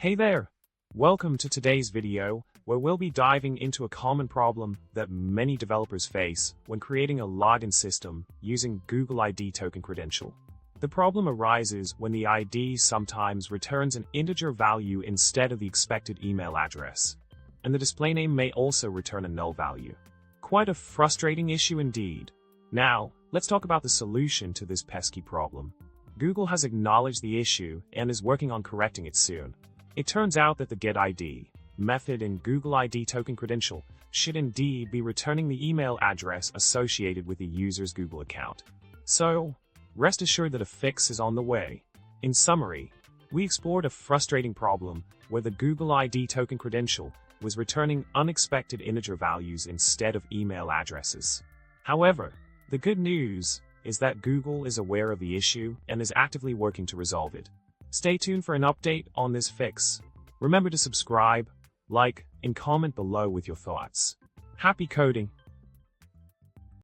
Hey there! Welcome to today's video, where we'll be diving into a common problem that many developers face when creating a login system using Google ID token credential. The problem arises when the ID sometimes returns an integer value instead of the expected email address, and the display name may also return a null value. Quite a frustrating issue indeed. Now, let's talk about the solution to this pesky problem. Google has acknowledged the issue and is working on correcting it soon. It turns out that the getId method in Google ID token credential should indeed be returning the email address associated with the user's Google account. So, rest assured that a fix is on the way. In summary, we explored a frustrating problem where the Google ID token credential was returning unexpected integer values instead of email addresses. However, the good news is that Google is aware of the issue and is actively working to resolve it. Stay tuned for an update on this fix. Remember to subscribe, like, and comment below with your thoughts. Happy coding!